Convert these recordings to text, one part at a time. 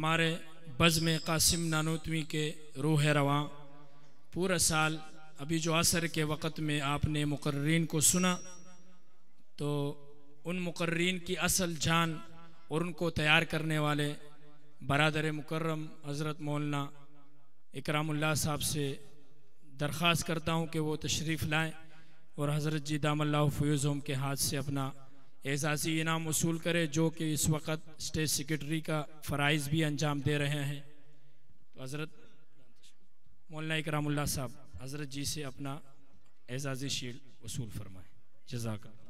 हमारे बज़्म कासिम नानोतवी के रूह रवां पूरा साल अभी जो असर के वक़्त में आपने मुक़र्रीन को सुना, तो उन मुक़र्रीन की असल जान और उनको तैयार करने वाले बरादर मुकर्रम हज़रत मौलाना इकरामुल्लाह साहब से दरख्वास्त करता हूँ कि वो तशरीफ़ लाएँ और हज़रत जी दामल्लाहु फ़यज़हुम के हाथ से अपना एज़ाज़ी इनाम वसूल करे, जो कि इस वक्त स्टेट सेक्रेटरी का फ़राइज़ भी अंजाम दे रहे हैं। तो हज़रत मौलाना इकरामुल्लाह साहब हज़रत जी से अपना एज़ाज़ी शील्ड वसूल फरमाएँ। जज़ाकल्लाह।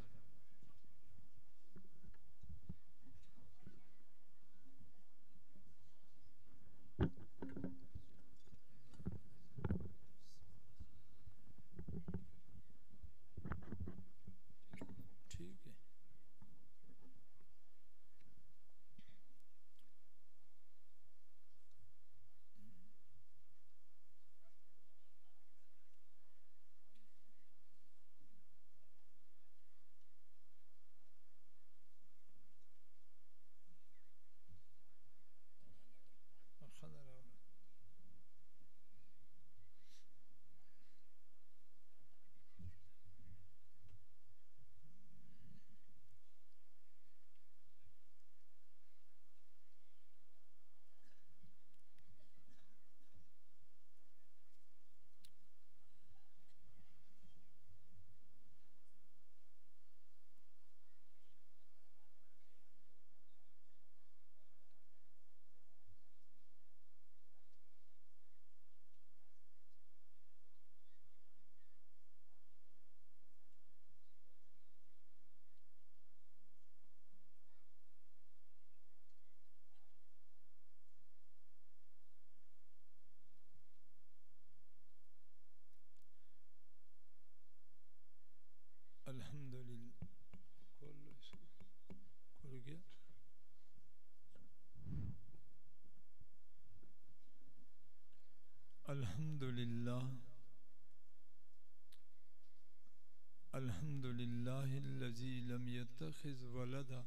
अल्हम्दुलिल्लाहिल्लज़ी लम यत्तखिज़ वलदा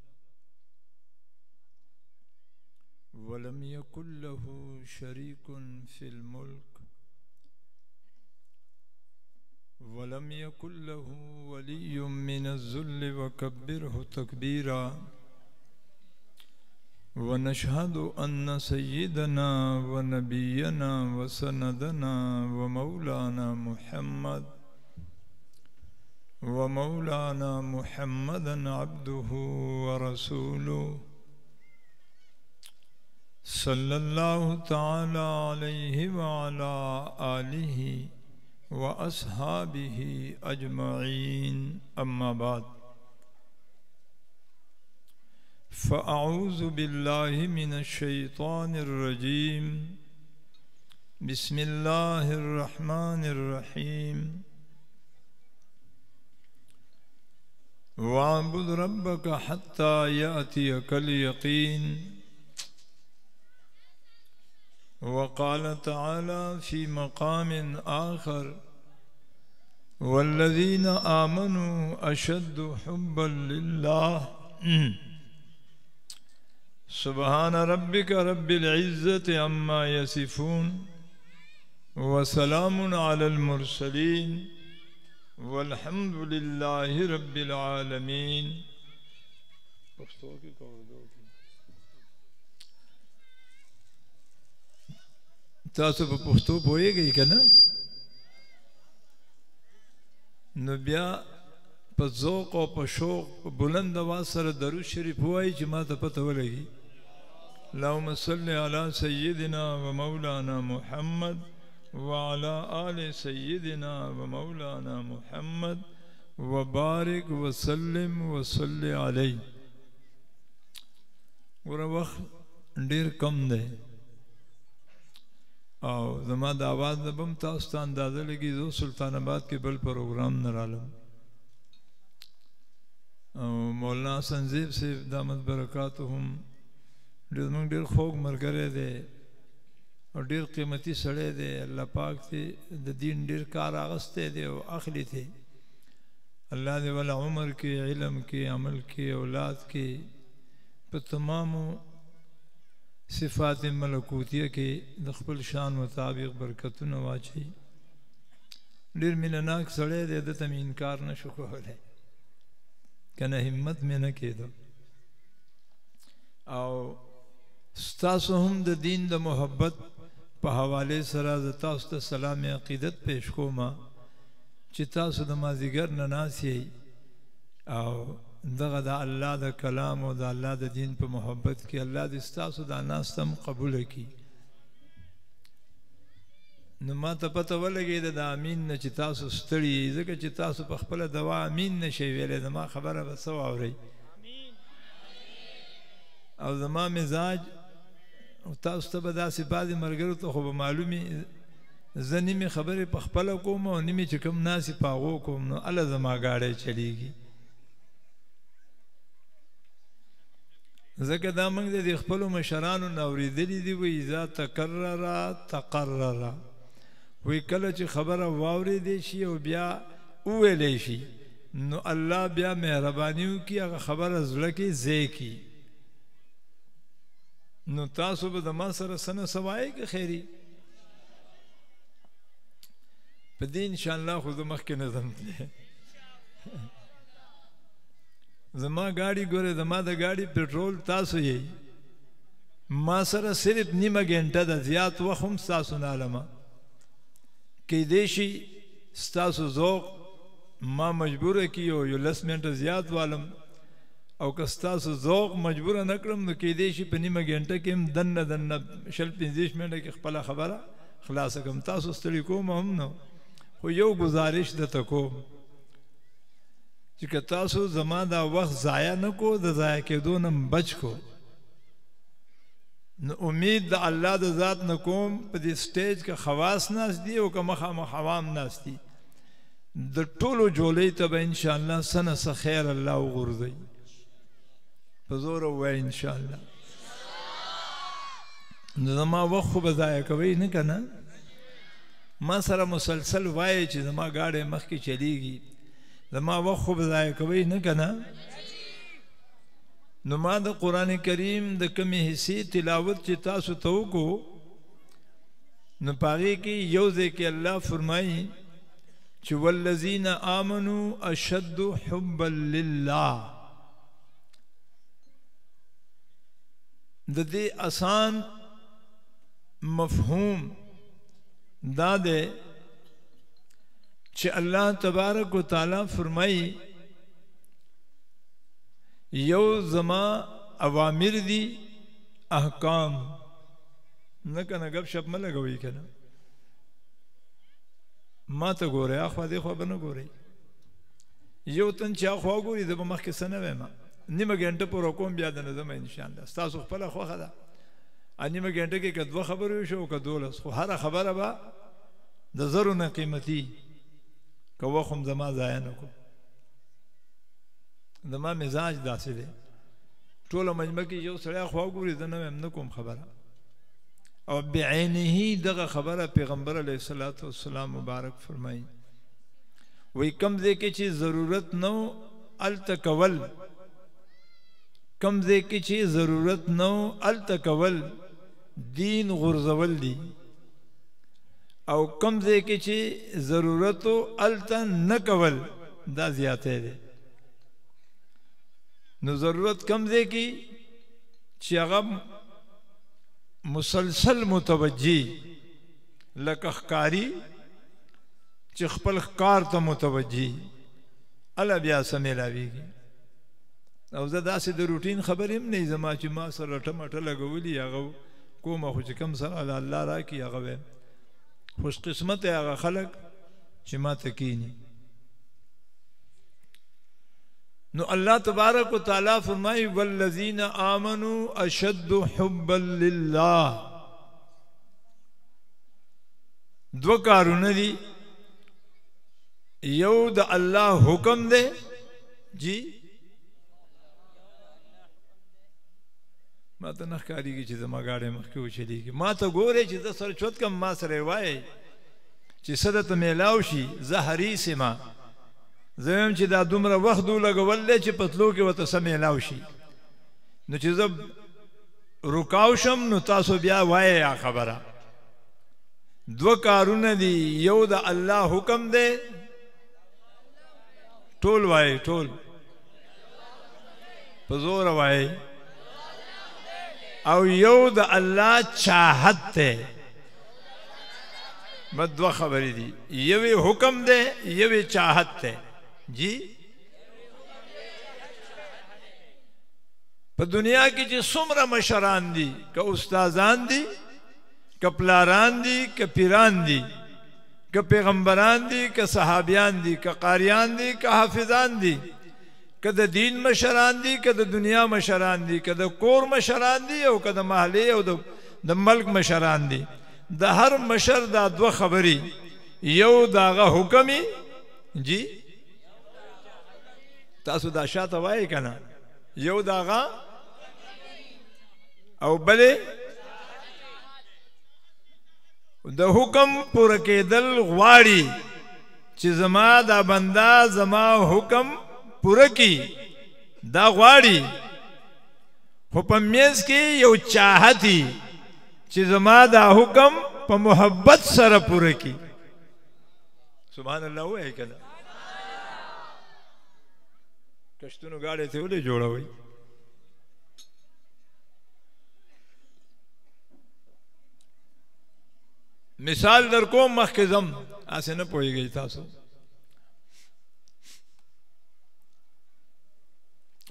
वलम यकुल लहू शरीकुन फिल मुल्क वलम यकुल लहू वलिय्युम मिनज़्ज़ुल्लि वकब्बिरहु तकबीरा वनशहदु अन्न सय्यिदना व नबिय्यना व सनदना व मौलाना मुहम्मदन अब्दुहु व रसूलुहु सल्लल्लाहु तआला अलैहि व अला आलिहि व अस्हाबिहि अजमईन, अम्मा बाद। फ़अऊज़ु बिल्लाहि मिनश शैतानिर रजीम। बिस्मिल्लाहिर रहमानिर रहीम। वअबुद रब्बक हत्ता यातियकल यकीन। वक़ाल तआला फ़ी मक़ामिन आख़र वल्लज़ीना आमनू अशद्दु हुब्बन लिल्लाह। सुब्हान रब्बिक रब्बिल इज़्ज़ति अम्मा यसिफ़ून व सलामुन अलल मुरसलीन वल्हम्दुलिल्लाहि रब्बिल आलमीन। तासु पे पुख्तो पोएगी क्या ना? नबिया पर ज़ौक़ और पर शौक़ बुलंद आवाज़ सर दरूद शरीफ हुआई जमात पता लगी। अल्लाहुम्मा सल्लि अला सय्यिदिना व मौलाना मुहम्मद व अला आलि सय्यिदिना व मौलाना मुहम्मद व बारिक व सल्लिम व सल्लि अलैहि। और वक्त ढेर कम दे और जमा दावाद नबम तास्ता अंदाज़ा लगी जो सुल्तानाबाद के बल प्रोग्राम न रालम मौलाना संजीव से दामद बरकातुहुम ढेर खोग मर करे दे और ढेर कीमती सड़े दे। अल्लाह पाक से दीन ढेर कार आगस्ते दे और आखिरी थे। अल्लाह ने वाला उम्र के इल्म के अमल के औलाद के पर तमाम صفات ملکوتیه کې د خپل شان مطابق برکتونه واچي. ډېر مینهناک سړی دی، ده ته مې انکار نه شو کولی، که نه همت مې نه کېدو. او ستاسو هم د دین د محبت په حوالې سره زه تاسو ته سلام عقیدت پیش کوم چې تاسو د مازدیګر نه ناست یئ او دغه د الله د کلام او د الله د دین په محبت کې الله دې ستاسو دا ناست هم قبوله کړي. نو ما ته پته ولګېده د امین نه چې تاسو ستړي یئ، ځکه چې تاسو په خپله دوا امین نه شئ ویلی، زما خبره به څه واورئ. او زما مزاج تاسو ته به داسې بعضې ملګرو ته خو به معلومي، زه نیمې خبرې په خپله کوم او نیمې چې کوم ناسې په هغو کوم، نو هله زما ګاډی چلیږي. ځکه دا موږ د خپلو مشرانو نه اورېدلي دي، وایي اذا تکرره تقرره، وایي کله چې خبره واورېدی شي او بیا وویلی شي نو الله بیا مهرباني وکړي هغه خبره زړه کې ځای کړي. نو تاسو به د ما سره څه نه څه وایئ که خیري په دې انشاءالله خو زه مخکې نه ځم. زما ګاډي ګوره، زما د ګاډي پټرول تاسو یې، ما سره صرف نیمه ګنټه ده، زیات وخت هم ستاسو نه علمه. کیدای شي ستاسو ذوق ما مجبوره کړي او یو 10 منټه زیات والم، او که ستاسو ذوق مجبوره نه کړم نو کیدای شي په نیمه ګنټه کې هم دننه 15 منټه کې خپله خبره خلاصه کړم. تاسو ستړي کوم هم نو، خو یو گزارش درته کوم چې که تاسو زما دا وخت ضایع نه کو، د ضایع کېدو نه بچ کو، نو امید د الله د ذات نه کوم په دې سټیج کې خواص ناست دي او که مخامخ عوام ناست دي، د ټولو جولۍ ته به انشاءالله څه نه څه خیر الله وغورځوي. په زور ووایئ انشاءالله. نو زما وخت خو به ضایع کوئ نه که نه؟ ما سره مسلسل وایئ چې زما ګاډی مخکې چلیږي، زما وخت خو به ضایع کوئ نه که نه؟ نو ما د قرآن کریم د کمې حصې تلاوت چې تاسو ته وکړو نو په هغې کې یو ځای کې الله فرمایي چې والذین آمنوا اشد حبا لله. د دې آسان مفهوم دا دی چې الله تبارک و تعالی فرمایي یو زما اوامر دي احکام، نه کنه گپ شپ مه لګوئ کنه، ما ته ګورئ اخوا دې خوا به نه ګورئ. یو تن چې اخوا ګوري زه به مخکې څه نه وایم، نیمه ګنټه پوره کوم بیا دنه ځم انشاءالله. ستاسو خپله خوښه ده، نیمه ګنټه کې که 2 خبرې وشو که 12، خو هره خبره به د زرو نه قیمتي، که وخت هم زما ضایع نه کړو. زما مزاج داسې دی، ټوله مجمع کې یو سړی خوا ګوري زه نه وایم نه کوم خبره. او بعینه دغه خبره پیغمبر علیه الصلاة والسلام مبارک فرمایي، وی کم ځای کې چې ضرورت نه و هلته کول، کم ځای کې چې ضرورت نه و هلته کول دین غورځول دي، او کم ځای کې چې ضرورت و هلته نه کول دا زیاتی دی. نو ضرورت کم ځای کې چې هغه مسلسل متوجی لکه ښکاري چې خپل ښکار ته متوجی الله بیا څه میلاویږي. او زه داسې د روټین خبرې هم نه زما چې ما سره رټه مټه لګولي هغه کومه، خو چې کوم سره الله راکړي هغه وایم. خوش قسمت هغه خلک چې ما ته کیني. نو الله تبارک و تعالی فرمائی والذین آمنوا اشد حبا للہ. دو کارونه دي، یو د الله حکم دے جی ما ته نه ښکارېږي چې زما ګاډی مخکې وچلېږي. ما ته ګورې چې زه سره چوت کم ما سره وایې چې څه درته میلاو شي زه حریص یم. زه وایم چې دا دومره وخت ولګول دی چې پتلو کې ورته څه میلاو شي. نو چې زه رکاو شم نو تاسو بیا وایه یا خبره دو کارونه دي یو د الله حکم دی ټول وایي ټول په زور وایي او یو د الله چاہت دی بس دو خبرې دي یوی حکم دی یوی چاہت دی جی په دنیا کې چې څومره مشران دي که استادان دي که پلاران دي که پیران دي که پیغمبران دي که صحابیان دي که قاریان دي که حافظان دي که د دین مشران دي که د دنیا مشران دي که د کور مشران دي او که د محلې او د ملک مشران دي د هر مشر دا دو خبرې یو داغه حکمي جی تاسو دا شاته وایي که نه یو داغه او بلې د حکم پوره کېدل غواړي چې زما دا بنده زما حکم پوره کی دا غواړي خو په میز کې یو چاہتي چې زما دا حکم په محبت سره پوره کی سبحان الله وایي که نه کشتونو ګاډی ته ولې جوړوئ مثال در کوم مخکې ځم هسې نه پوهېږئ تاسو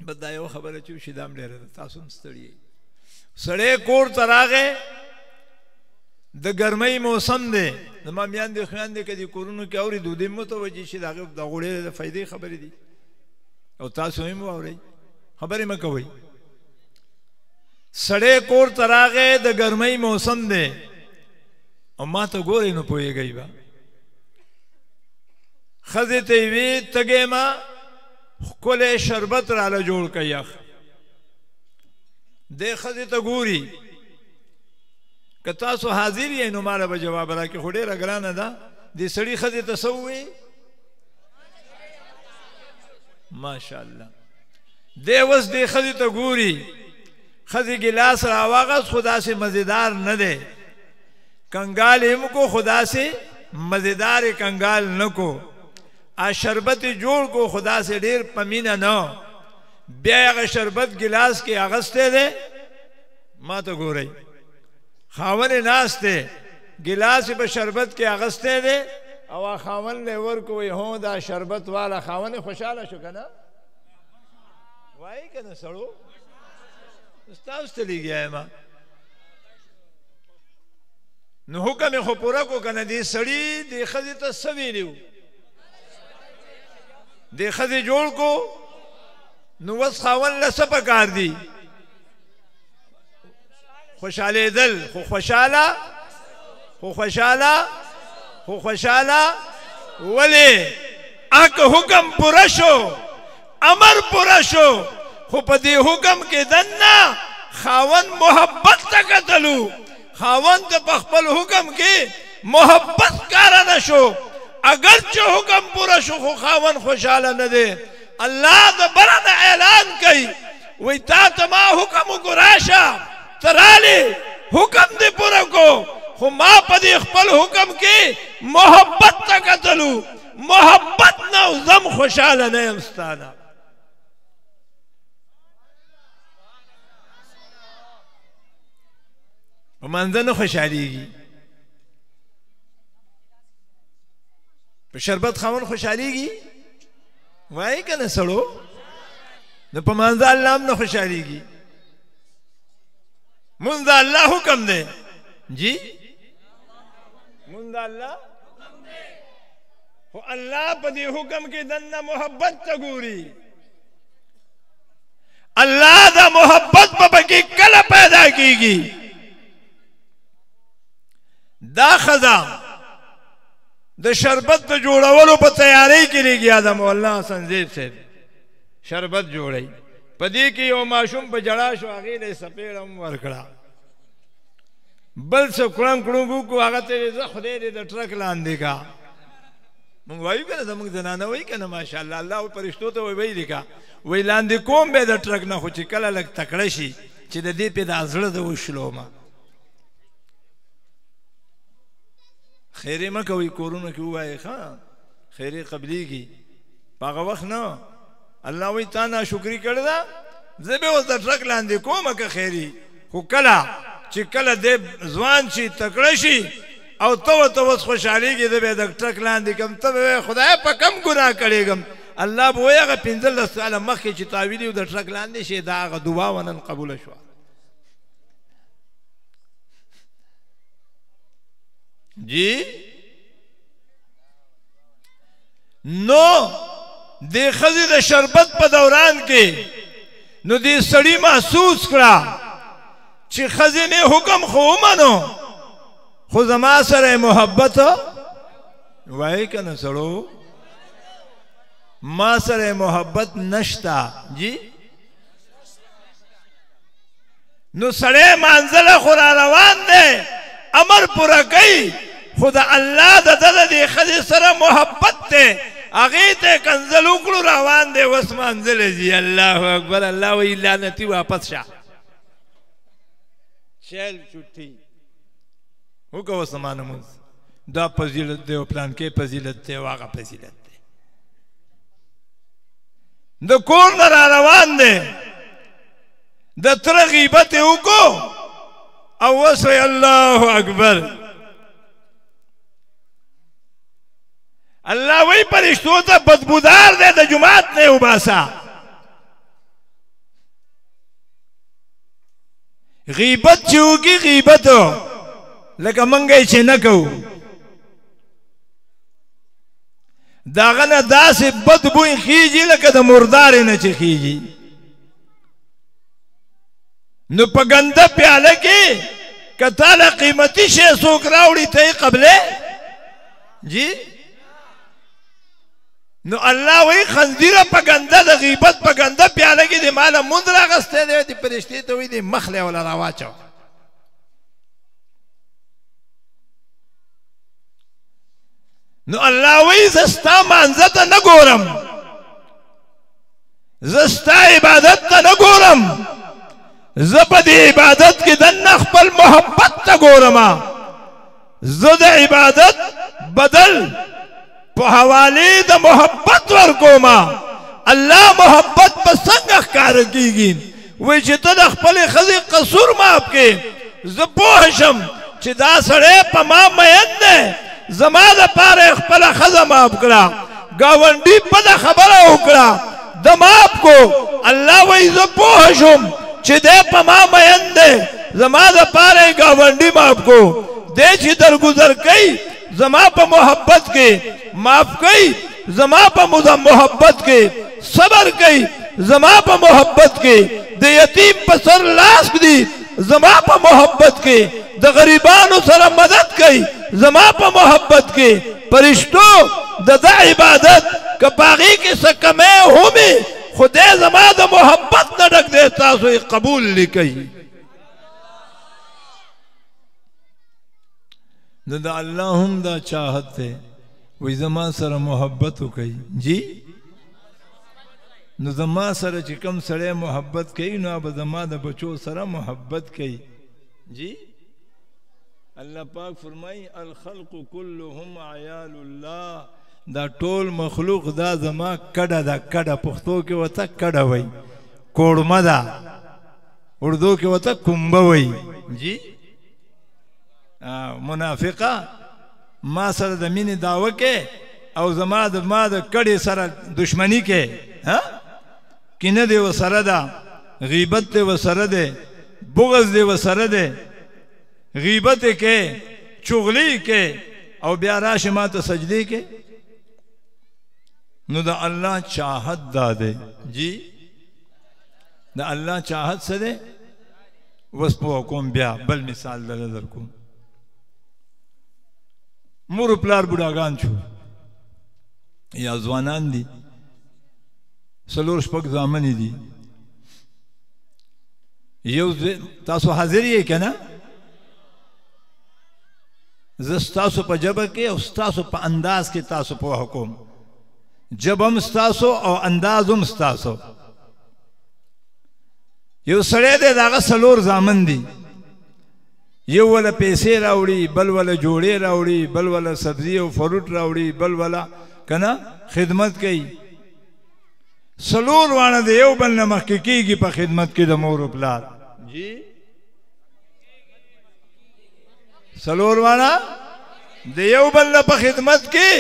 بس دا یو خبره چې وشي دا هم ډېره ده تاسو هم ستړي سړی کور ته راغی د ګرمۍ موسم دی زما میاندې خویندې که دې کورونو کې اوري دودې متوجه شي د هغې د غوړې د فایدې خبرې دي او تاسو هم واورئ خبرې مه کوئ سړی کور ته راغی د ګرمۍ موسم دی او ما ته ګورئ نو پوهېږئ به ښځې ته یې وې تږې ما ښکلی شربت راله جوړ کړه یخ دې ښځې ته ګوري که تاسو حاضر یې نو ماله به جواب راکړي خو ډېره ګرانه ده دې سړي ښځې ته څه ووایي ماشاءالله دې اوس دې ښځې ته ګوري ښځې ګیلاس راواغست خو داسې مزېدار نه دی کنگال هم کو خدا سے مزیدار کنگال نہ کو آ شربت جوڑ کو خدا سے ډیر پمینه نو بیا هغه شربت ګلاس کې اغسته ده ما ته ګورئ خاون ناشته ګلاس په شربت کې اغسته ده او خاون له ور کوی هو دا شربت والا خاون خوشاله شو کنه وای کنه سړو استاد ستلیږي ما نو حکم خو پورا کو کنه دی سړی دی ښځې ته څه ویلي دی ښځې جوړ کو نو اوس خاوند له څه پکار دي خوشحالېدل خو خوشحاله ولې اک حکم پورا شو امر پورا شو خو په دې حکم کې دننه خاوند محبت ته کتلو خاوند په خپل حکم کې محبت کاره نه شو اگر چې حکم پورا شو خو خاوند خوشحاله نه دی الله د بره نه اعلان کوي وایي تا ته ما حکم وکړو راشه ته رالې حکم دې پوره کو خو ما په دې خپل حکم کې محبت ته کتلو محبت نه زم خوشحاله نه یم ستا نه په منځه نه خوشحالېږي په شربت خاوند خوشحالېږي وایي که نه سړو نو په منځه الله هم نه خوشحالېږي مونږ د الله حکم دی جی مونږ د الله خو الله په دې حکم کې دننه محبت ته ګوري الله دا محبت په پکې کله پیدا کیږي دا ښځه د شربت د جوړولو په تیاری کې لګیا ده مولانا سنجیب صاحب شربت جوړی په دې کې یو ماشوم په جړا شو هغې له سپېړه هم ورکړه بل څه کړم کړم وکړو هغه ته زه خدای دې د ټرک لاندې کا مونږ وایو که نه زموږ زنانه وایي که نه ماشاءالله الله فرشتو ته ویلي کا وایي لاندې کوم به د ټرک نه خو چې کله لږ تکړه شي چې د دې په د زړه د وشلو ما خیرې مه کوئ کورونو کې ووایئ ښه خیرې قبلیږي په هغه وخت نه الله وایي تا ناشکري کړې ده زه به اوس د ټرک لاندې کومه که خیري خو کله چې کله دې ځوان شي تکړه شي او ته ورته اوس خوشحالېږي زه به د ټرک لاندې کړم ته به وایې خدایه په کم ګناه کړېږم الله به وایي هغه 15 کاله مخکې چې تا ویلي د ټرک لاندې شي دا هغه دعا ونن قبوله شوه جی نو دې ښځې د شربت په دوران کې نو دې سړي محسوس کړه چې ښځې مې حکم خو ومنو خو زما سره محبت وایي که نه سړو ما سره محبت نشتا جی نو سړی مانځله خو را روان دی امر پوره کوي خو د الله د ده د دې ښځې سره محبت دی هغې ته کنځل وکړو روان دی اوس مانځلی ځي الله اکبر الله وایي لعنتي واپس شه شیل چوټي وکړه اوس زما لمونځ دا فضیلت دی او پلانکې فضیلت دی او هغه فضیلت دی د کور نه را روان دی د تره غیبت یې وکړو او اوس وایي الله اکبر الله وی پرشتو ته بدبودار دی د جماعت نه وباسه غیبت چې وکړي غیبت لکه موږ چې نه کوو د هغه نه داسې بد بوی خیږي لکه د مردارې نه چې خیږي نو په ګنده پیاله کې که تاله قیمتي شی څوک راوړي ته یې قبلې جی نو الله وی خنزیره په ګنده د غیبت په ګنده پیاله کې د ماله مونځ راغستی دی د فرشتې ته وایي د مخلی وله راواچوه نو الله وی زه ستا مانځه ته نه ګورم زه ستا عبادت ته نه ګورم زه په دې عبادت کې دننه خپل محبت ته ګورم زه د عبادت بدل په حوالې د محبت ورکوم الله محبت په څنګه ښکاره کېږي وایي چې ته د خپلې ښځې قصور معاف کړې زه پوه شم چې دا سړی په ما مین دی زما دپاره یې خپله ښځه معاف کړه ګاونډي بده خبره وکړه د معاف کو الله وایي زه پوه شم چې دی په ما مین دی زما دپاره یې ګاونډي معاف کو دی چې درګذر کوي زما په محبت کې معاف کوي زما په محبت کې صبر کوي زما په محبت کې د یتیم په سر لاس دی زما په محبت کې د غریبانو سره مدد کوي زما په محبت کې فرشتو د ده عبادت که په هغې کې څه کمی همي خدای زما د محبت نه ډک دی تاسو یې قبول لیکئ نو د الله هم دا چاہت دی وی زما سره محبت وکړئ جی نو زما سره چې کوم سړی محبت کوي نو به زما د بچو سره محبت کوي جی الله پاک فرمایي الخلق كلهم عیال الله دا ټول مخلوق دا زما کډه ده کډه پښتو کې ورته کډه وایي کوړمه ده اردو کې ورته کومبه وایي جی منافقه ما سره د مینې دعوه کې او زما د کډې سره دشمنی کې کینه دی ورسره ده غیبت دی ورسره دی بغض دی ورسره دی غیبت یې کې چغلي کې او بیا راشي ما ته سجدې کې نو د الله چاہت دا دی جی د الله چاہت څه دی اوس پوه کوم بیا بل مثال در نظر کوم مور پلار بوډاګان شو یا ځوانان دي څلور شپږ زامنې دي یو تاسو حاضر یې که نه زه ستاسو په ژبه کې او ستاسو په انداز کې تاسو پوهه کوم ژبه هم ستاسو او انداز هم ستاسو یو سړی دی د هغه څلور زامن دي یو ولا پیسې راوړي بل ولا جوړې راوړي بل ولا سبزي او فروټ راوړي بل ولا کنه خدمت کوي څلور واړه د یو بل نه مخکې کېږي په خدمت کې د مور و پلار جی څلور واړه د یو بل نه په خدمت کې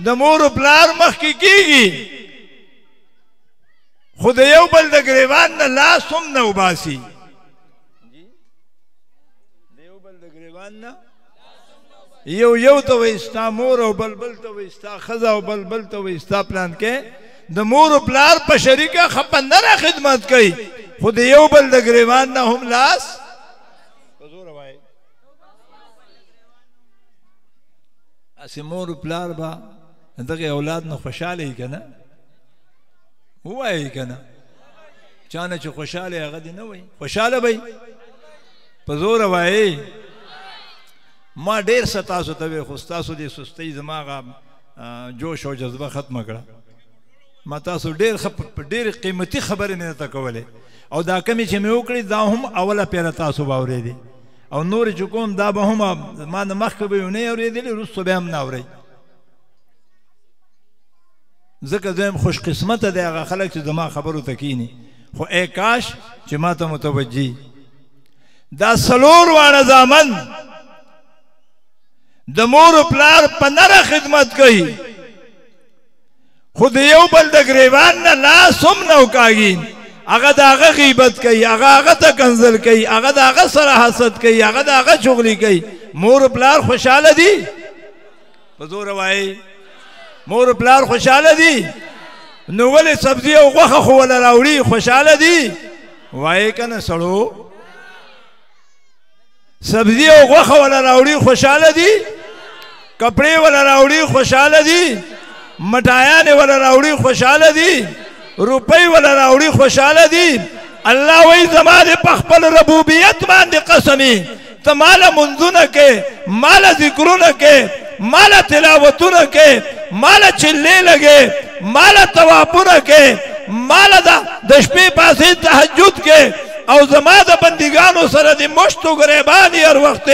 د مور و پلار مخکې کېږي خو د یو بل د ګریوان نه لاس هم نه وباسي یو ته وایي ستا مور او بل ته وایي ستا ښځه او بل ته وایي ستا پلان کې د مور و پلار په شریکه خپندره خدمت کوي خو د یو بل د ګریوان نه هم لاس په زوره وایي هسې مور و پلار به دغه اولاد نه خوشحاله وي که نه ووایي که نه چا نه چې خوشحاله هغه دې نه وایي خوشحاله به په زوره وایي ما ډیر څه تاسو ته وی خو ستاسو دې سستۍ زما هغه جوش او جذبه ختمه کړه ما تاسو ډېر قیمتي خبرې مې درته کولې او دا کمې چې مې وکړې دا هم اوله پیره تاسو به اورېدې او نورې چې کوم دا به هم ما نه مخکې به یې ونه اورېدلې وروسته بیا هم نه اورئ ځکه دویم خوش قسمته دی هغه خلک چې زما خبرو ته کښېني خو ای کاش چې ما ته متوجي دا څلور واړه زامن د مور و پلار په نره خدمت کوي خو د یو بل د ګریوان نه لاس هم نه وکاږي هغه د هغه غیبت کوي هغه ته کنځل کوي هغه د هغه سره حسد کوي هغه د هغه چغلي کوي مور و پلار خوشحاله دي په زوره وایي مور و پلار خوشحاله دي نو ولې سبزي او غوښه خو وله راوړي خوشحاله دي وایي که نه سړو سبزی او غوښه ولا راوړي خوشحاله دي کپڑے ولا راوړي خوشحاله دي مټایان ولا راوړي خوشحاله دي روپۍ ولا راوړي خوشحاله دي الله وایي زما د په خپل ربوبیت باندې قسمي ته ماله منځونه کې ماله ذکرونه کې ماله تلاوتونه کې ماله چلې لګې ماله طوافونه کې ماله د شپې پاسې تهجد کې او زما د بندګانو سره د مشتو ګریبان هر وخت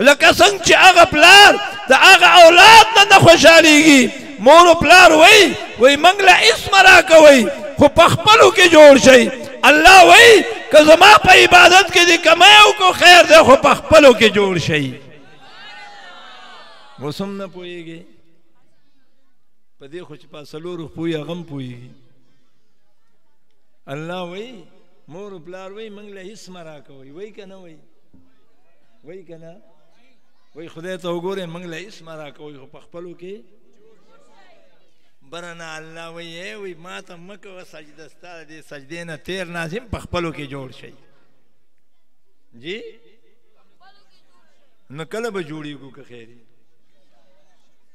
لکه څنګه چې هغه پلار د هغه اولاد نه خوشحالیږي مور و پلار وایي موږ له اسم راکوئ خو په خپلو کې جوړ شئ الله وایي که زما په عبادت کې دې کمی وکړو خیر دی خو په خپلو کې جوړ شئ اوس هم نه پوهېږې په دې خو چې په څلورو پوهي هغه هم پوهېږي الله وایي مور و پلار وایي موږ له هېڅ مه راکوئ وایي که نه وایي وایي که نه وایي خدای ته وګورئ موږ له هېڅ مه راکوئ خو په خپلو کې بره نه الله وایي وایي ما ته مه کوه سجده ستا د دې سجدې نه تېر ناظم په خپلو کې جوړ شئ جی نو کله به جوړېږو که خیر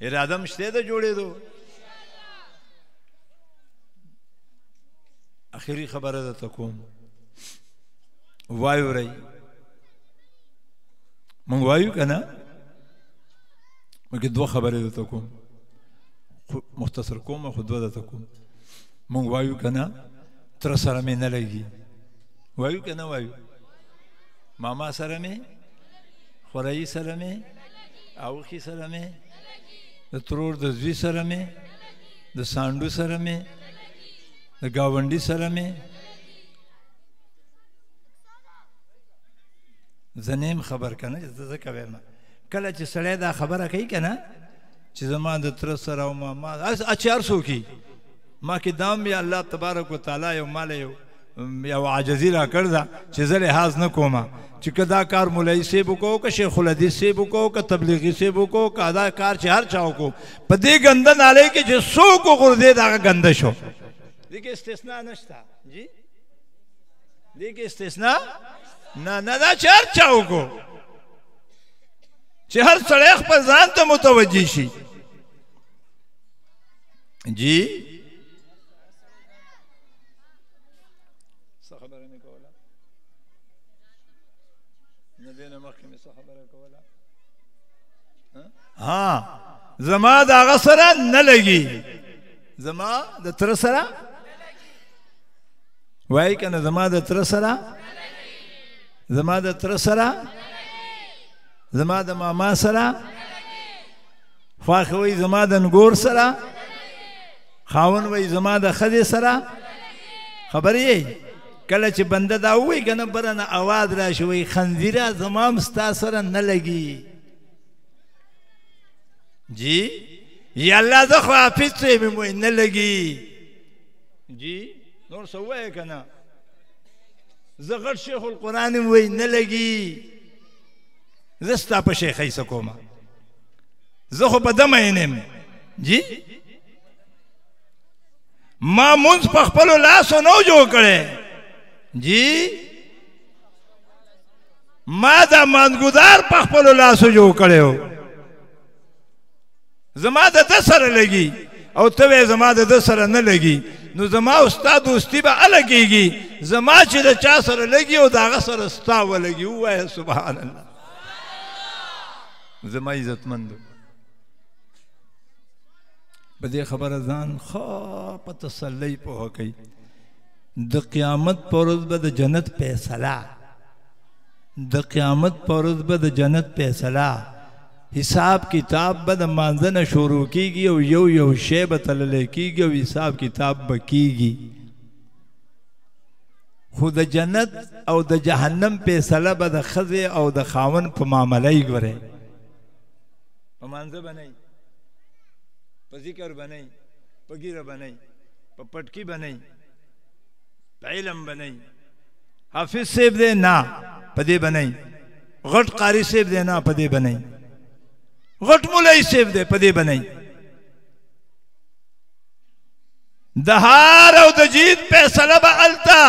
اراده هم شته د جوړېدو اخري خبره درته کوم وایو رہی مونږ وایو که نه مګر دوه خبرې درته کوم مختصر کوم خو دوه درته کوم مونږ وایو که نه تره سره مې نه لګي وایو که نه وایو ماما سره مې خورایي سره مې اوښي سره مې د ترور د زوی سره مې د سانډو سره مې د گاونډي سره مې زه نیم خبر که نه چې زه کوم کله چې سړی دا خبره کوي که نه چې زما د تره سره او ماما چې هر څوک ما کې دام بیا الله تبارک وتعالی یو ماله یو عاجزي را کړ ده چې زه لحاظ نه کوم چې که دا کار مولوي صاحب وکړو که شیخ الحدیث صاحب وکړو که تبلیغي صاحب وکړو که دا کار چې هر چا وکړو په دې ګنده نالۍ کې چې څوک وغورځېد هغه ګنده شو دې کې استثنا نشته جی دې کې استثنا نه نه دا چې هر چا وکړو چې هر سړی خپل ځان ته متوجه شي جی څه خبره مې کوله نه دې نه مخکې مې څه خبره کوله ها زما د هغه سره نه لګي زما د تره سره وایي که نه زما د تره سره زما د تره سره زما د ماما سره خواښه وایي زما د نګور سره خاوند وایي زما د ښځې سره خبر یې کله چې بنده دا ووایي که نه بره نه اواز راشي وایي خنزیره زما هم ستا سره نه لګي جی یا الله زه خو حافظ صاحب یم وایي نه لګي جی نور څه ووایه که نه زه غټ شیخ القرآن یم وایي نه لګي زه ستا په شیخۍ څه کومه زه خو په ده مین یم جی ما مونځ په خپلو لاسو نه جوړ کړی جی ما دا مانځګودار په خپلو لاسو جوړ کړی و زما د ده سره لګي او ته وایې زما د ده سره نه لګي نو زما او ستا دوستي به هله کېږي زما چې د چا سره لګي او د هغه سره ستا ولګي ووایه سبحان الله زما عزتمندو په دې خبره ځان ښه په تسلۍ پوهه کوي د قیامت په ورځ به د جنت فیصله د قیامت په ورځ به د جنت فیصله حساب کتاب به د مانځه نه شروع کېږي او یو یو شی به تللی کېږي او حساب کتاب به کېږي خو د جنت او د جهنم فیصله به د ښځې او د خاوند په معامله یې ګورئ په مانځه به نه په ذکر بنئ په ګیره بنئ په پټکی بنئ په علم بنئ حافظ صاحب دی نه په دې بنئ غټ قاری صاحب دی نه په دې بنئ غټ مولوی صاحب دی په دې بنئ د هار او د جیت فیصله به هلته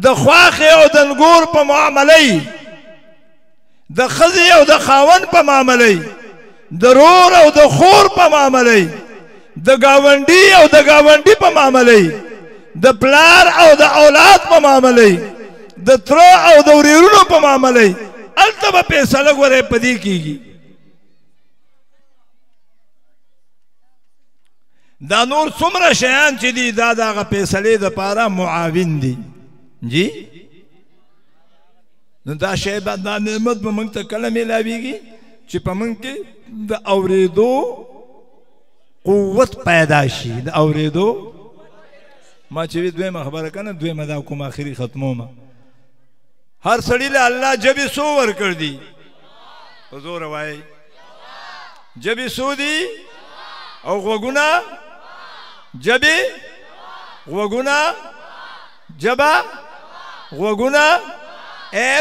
د خواښې او د نګور په معامله د ښځې او د خاوند په معامله د رور او د خور په معامله د گاونډي او د گاونډي په معامله د پلار او د اولاد په معامله د تره او د ورېرونو په معامله هلته به فیصله ګورئ په دې کېږي دا نور څومره شیان چې دي دا د هغه فیصلې دپاره معاون دي جی نو دا شی به دا نعمت به موږ ته کله میلاویږي چې په موږ کې د اورېدو قوت پیدا شي د اورېدو ما چې وی دویمه خبره که نه دویمه دا کوم آخري ختمومه هر سړي له الله جبې څو ورکړ دي په زوره وایي جبې څو دي او غوږونه جبې غوږونه جبه غوږونه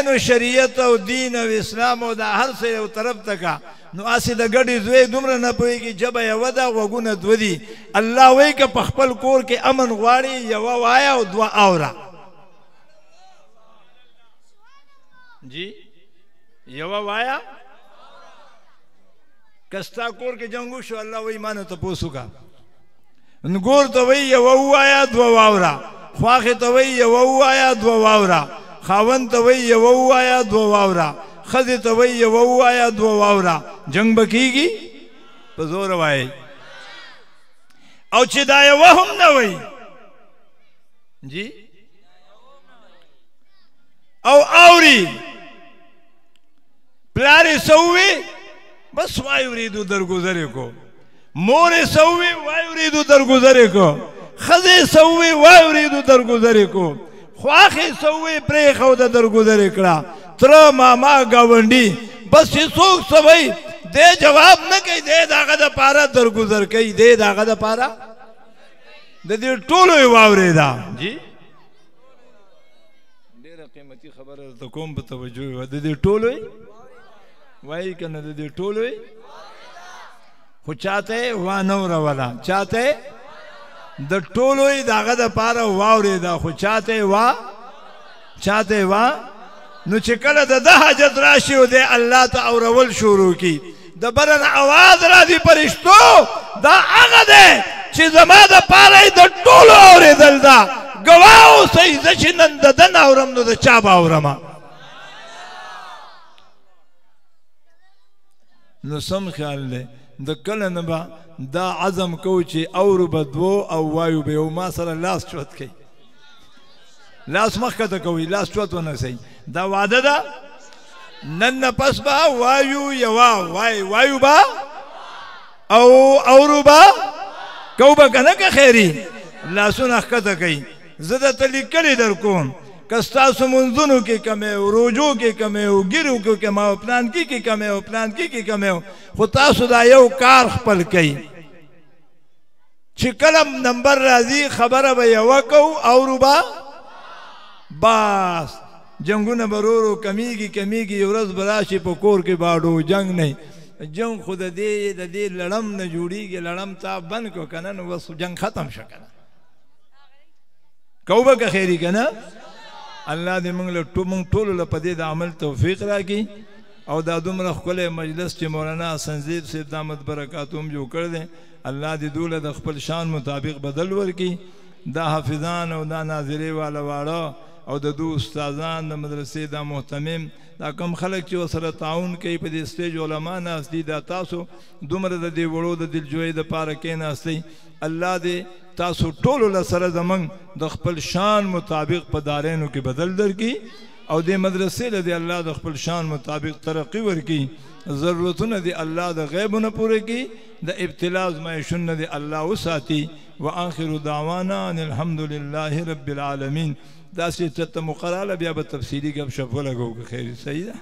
نو شریعت او دین او اسلام او دا هر څه یو طرف ته کا نو هسې د ګډې زوی دومره نه پوهېږي جبه یوه ده غوږونه دوه دي الله وایي که په خپل کور کې امن غواړي یوه وایه او دوه اوره جی یوه وایه که ستا کور کې جنګ وشو الله وایي ما نه تپوس وکړه نګور ته وایي یوه ووایه دوه واوره خواښې ته وایي یوه ووایه دوه واوره خاوند ته وایي یوه ووایه دوه واوره ښځې ته وایي یوه ووایه دوه واوره جنګ به کېږي په زوره وایي او چې دا یوه هم نه وایي جی او اوري پلار یې څه ووایي بس وای اورېدو درګذر یې کو مور یې څه ووایي وای اورېدو درګذر یې کو ښځې یې څه ووایي وای اورېدو درګذر یې کو خواښې څه ووایي پرېښوده درګذر یې کړه تره ماما ګاونډي بس چې څوک څه وایي دی جواب نه کوي دی د هغه دپاره درګذر کوي دی د هغه دپاره د دې ټولو یې واورېده جی ډېره قیمتي خبره درته کوم په توجه یې د دې ټولو یې وایي که نه د دې ټولو یې خو چاته یې وانه وروله چاته یې د ټولو یې د هغه دپاره واورېده خو چاته یې چاته یې نو چې کله د ده حاجت راشي او دی الله ته اورول شروع کي د بره نه اواز راځي فرشتو دا هغه دی چې زما دپاره یې د ټولو اورېدل ده ګواه اوسئ زه چې نن د ده نه اورم نو د چا به اورمه نو سم خیال دی د کله نه به دا عزم کوو چې اورو به دوو او وایو به یو ما سره لاس چوت کوي لاس مخکته کوي لاس چوت ونه سي دا وعده ده نن نه پس به وایو یوا وایو با او اورو با کو به کنه که خیری لاسونه ښکته کوي زه درته لیکلي در کوم که ستاسو منځونو کې کمی او روجو کې کمی او ګیرو کې کمی او پلانکي کې کمی او پلانکي کې کمی او خو تاسو دا یو کار خپل کوي چې کله نمبر راځي خبره به یوه کوو اورو به بس جنگونه به ورو کمیږي یو ورځ به راشي په کور کې باډو جنگ نه جنگ خو د دې لړم نه جوړیږي لړم تا بند کړو که نه نو بس جنگ ختم شه که نه کو به که خیري که نه الله دې موږ ټولو له په دې د عمل توفیق راکړي او دا دومره ښکلی مجلس چې مولانا سنځیر صاحب دامت برکاتو هم جوړ کړی دی الله دې دوله د خپل شان مطابق بدل ورکړي دا حافظان او دا ناظرې والا واړه او د دو استادان د مدرسې دا محتمم دا کم خلک چې ورسره تعاون کوي په دې سټیج علما ناست دي دا تاسو دومره د دې وړو د دلجویۍ دپاره کېناستئ الله دې تاسو ټولو له سره زموږ د خپل شان مطابق په دارینو کې بدل درکړي او دې مدرسې له دې الله د خپل شان مطابق ترقي ورکړي ضرورتونه دې الله د غیبونه پوره کړي د ابتلا ازمایښونه دې الله وساتي واخر دعوانا ان الحمد لله رب العالمین دا چې چته مقرره بیا به تفصیلي گپ شپ ولګو که خیر صحیح ده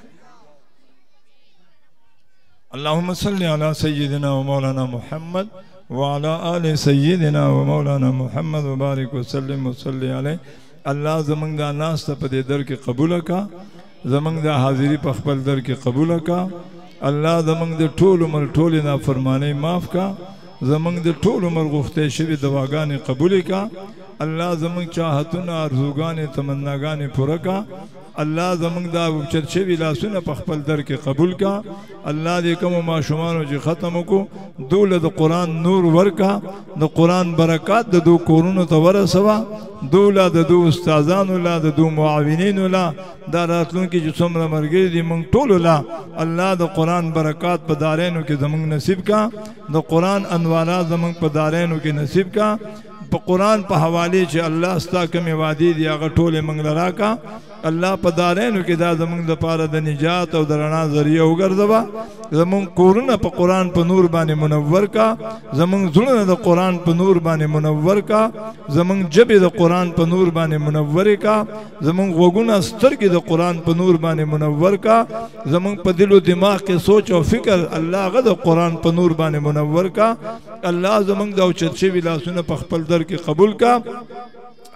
اللهم صل على سيدنا ومولانا محمد وعلى آل سيدنا ومولانا محمد وبارك وسلم وصلي عليه الله زمنګ دا ناس ته په دې در کې قبول کا زمنګ دا حاضری په خپل در کې قبول کا الله زمنګ د ټول عمر ټول نافرمانی معاف کا زمنګ د ټول عمر غوښتې شوی دواګانې قبول کا الله زمنګ چاهتونه ارزوګانې تمناګانې پوره کا الله زمنګ دا اوچت شوي لاسونه په خپل در کې قبول کا الله دې کومو ماشومانو چې ختم وکړو دوله د قرآن نور ورکا د قرآن برکات د دو کورونو ته ورسوه دوله د دو استادانو لا د دو معاونینو لا دا راتلونکي چې څومره ملګري دي موږ ټولو لا الله د قرآن برکات په دارینو کې زموږ نصیب کا د قرآن انوارات زموږ په دارینو کې نصیب کا په قرآن په حواله چې الله ستا کومې وعدې دي هغه ټولې موږ له راکړه الله په دارینو کې دا زموږ دپاره د نجات او د رڼا ذریعه وګرځوه زموږ کورونه په قرآن په نور باندې منور کا زموږ زړونه د قرآن په نور باندې منور کا زموږ ژبې د قرآن په نور باندې منورې کا زموږ غوږونه سترګې د قرآن په نور باندې منور کا زموږ په دل او دماغ کې سوچ او فکر الله هغه د قرآن په نور باندې منور کا الله زموږ د اوچت شوي لاسونه په خپل در کې قبول کا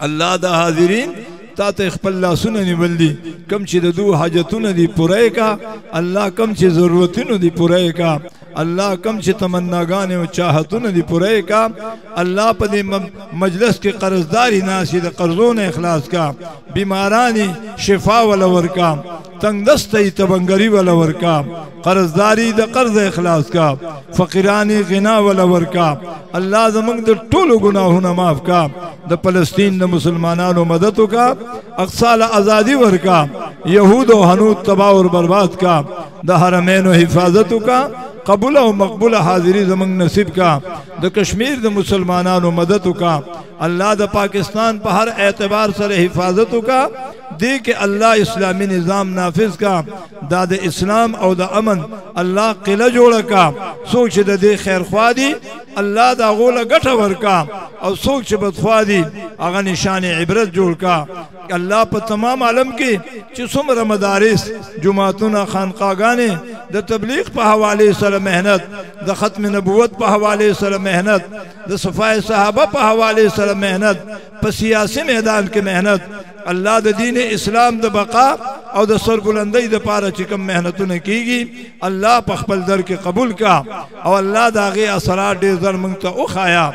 الله د حاضرین تا ته خپل لاسونه نیول دي کم چې د دو حاجتونه دي پوره کا الله کم چې ضرورتونه دي پوره کا الله کم چې تمناګانې او چاهتونه دي پوره کا الله په دې مجلس کې قرضداري ناشي د قرضونو اخلاص کا بیمارانی شفا ول ورکا تنگ دستی تبنگری ول ورکا قرضداری د قرض اخلاص کا فقیرانی غنا ول ورکا الله زمنګ د ټولو ګناهونو معاف کا د فلسطین د مسلمانانو مدد کا اقصا آزادی ورکا یهود و حنود تباہ اور برباد کا د حرمین و حفاظت کا قبول و مقبول حاضری زمنگ نصیب کا د کشمیر د مسلمانانو مدد کا اللہ د پاکستان په هر اعتبار سره حفاظت کا دے کہ اللہ اسلامی نظام نافذ کا دا د اسلام او د امن اللہ قلعه جوړه کا سوچ د دې خیر خوا دی الله دا غوله ګټه ورکا او څوک چې بدخوا دي هغه نشان عبرت جوړ کا الله په تمام عالم کې چې څومره مدارس جماعتونه خانقاګانې د تبلیغ په حواله سره مهنت د ختم نبوت په حواله سره مهنت د صفای صحابه په حواله سره مهنت په سیاسي میدان کې مهنت الله د دین اسلام د بقا او د سربلندۍ د پاره چې کوم مهنتونه کیږي الله په خپل در کې قبول کا او الله دا غي اثرات ډېر زر موږ ته وخایا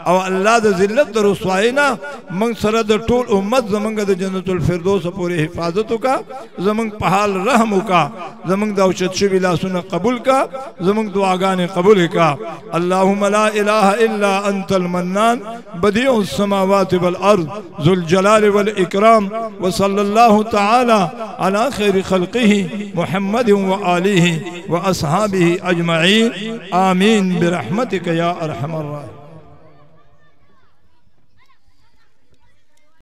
او الله د ذلت د رسواینا موږ سره د ټول امت زمونږ د جنت الفردوس پورې حفاظت وکا زمونږ په حال رحم وکا زمونږ د اوچت شوي لاسونه قبول کا زمونږ دعاګانې قبول کا اللهم لا اله الا انت المنان بديع السماوات والارض ذو الجلال والاكرام وصلى الله تعالى على خير خلقه محمد وآله واصحابه اجمعين آمين برحمتك يا ارحم الراحمين.